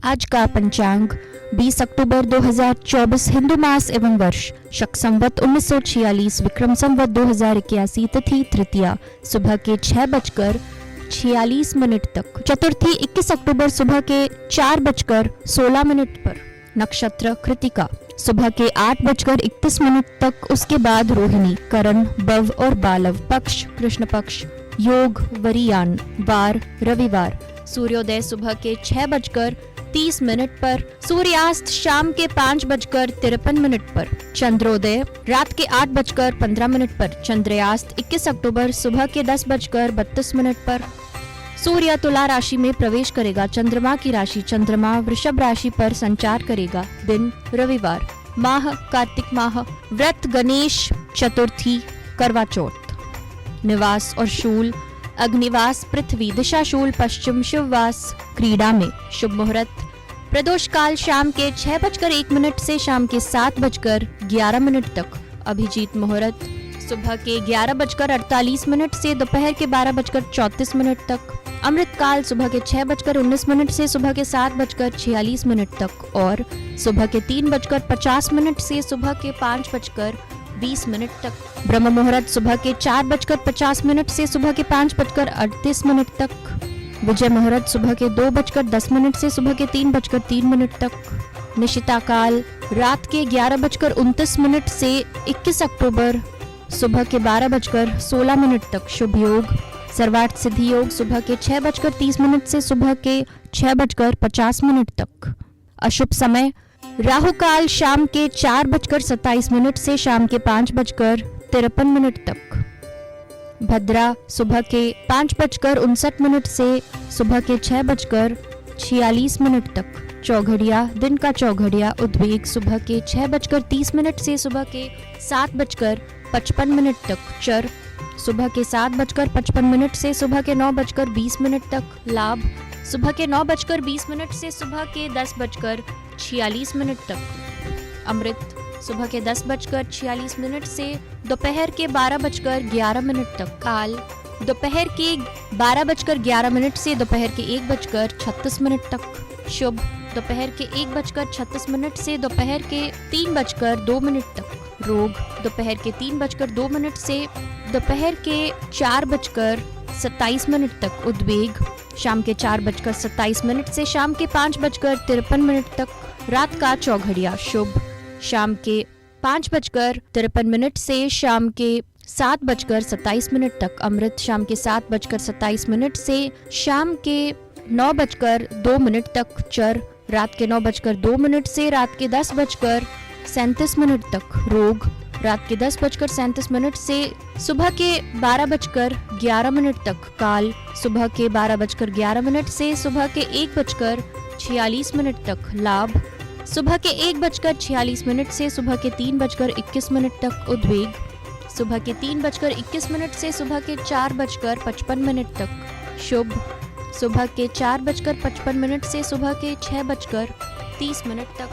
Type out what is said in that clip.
आज का पंचांग 20 अक्टूबर 2024 हिंदू मास एवं वर्ष शक संवत 1946 विक्रम संवत 2081 तिथि तृतीया सुबह के 6:46 तक। चतुर्थी 21 अक्टूबर सुबह के 4:16 पर। नक्षत्र कृतिका सुबह के 8:31 तक। उसके बाद रोहिणी, करण, बव और बालव। पक्ष कृष्ण पक्ष। योग वरियान। वार रविवार। सूर्योदय सुबह के 6:30 पर। सूर्यास्त शाम के 5:53 पर। चंद्रोदय रात के 8:15 पर। चंद्रयास्त 21 अक्टूबर सुबह के 10:32 पर। सूर्य तुला राशि में प्रवेश करेगा। चंद्रमा की राशि चंद्रमा वृषभ राशि पर संचार करेगा। दिन रविवार। माह कार्तिक माह। व्रत गणेश चतुर्थी करवा चौथ। निवास और शूल अग्निवास पृथ्वी। दिशा शूल पश्चिम। शिववास क्रीड़ा में। शुभ मुहूर्त प्रदोष काल शाम के 6:01 से शाम के 7:11 तक। अभिजीत मुहूर्त सुबह के 11:48 से दोपहर के 12:34 तक। अमृत काल सुबह के 6:19 से सुबह के 7:46 तक और सुबह के 3:50 से सुबह के 5:20 तक। ब्रह्म मुहूर्त सुबह के 4:50 से सुबह के 5:38 तक। विजय मुहूर्त सुबह के 2:10 से सुबह के 3:03 तक। निशिता काल रात के 11:29 से 21 अक्टूबर सुबह के 12:16 तक। शुभ योग सर्वार्थ सिद्धि योग सुबह के 6:30 से सुबह के 6:50 तक। अशुभ समय राहु काल शाम के 4:27 से शाम के 5:53 तक। भद्रा सुबह के 5:59 से सुबह के 6:46 तक। चौघड़िया दिन का चौघड़िया उद्वेग सुबह के 6:30 से सुबह के 7:55 तक। चर सुबह के 7:55 से सुबह के 9:20 तक। लाभ सुबह के 9:20 से सुबह के 10:46 तक। अमृत सुबह के 10:46 से दोपहर के 12:11 तक। काल दोपहर के 12:11 से दोपहर के 1:36 तक। शुभ दोपहर के 1:36 से दोपहर के 3:02 तक। रोग दोपहर के 3:02 से दोपहर के 4:27 तक। उद्वेग शाम के 4:27 से शाम के 5:53 तक। रात का चौघड़िया शुभ शाम के 5:53 से शाम के 7:27 तक। अमृत शाम के 7:27 से शाम के 9:02 तक। चर रात के 9:02 से रात के 10:37 तक। रोग रात के 10:37 से सुबह के 12:11 तक। काल सुबह के 12:11 से सुबह के 1:46 तक। लाभ सुबह के 1:46 से सुबह के 3:21 तक। उद्वेग सुबह के 3:21 से सुबह के 4:55 तक। शुभ सुबह के 4:55 से सुबह के 6:30 तक।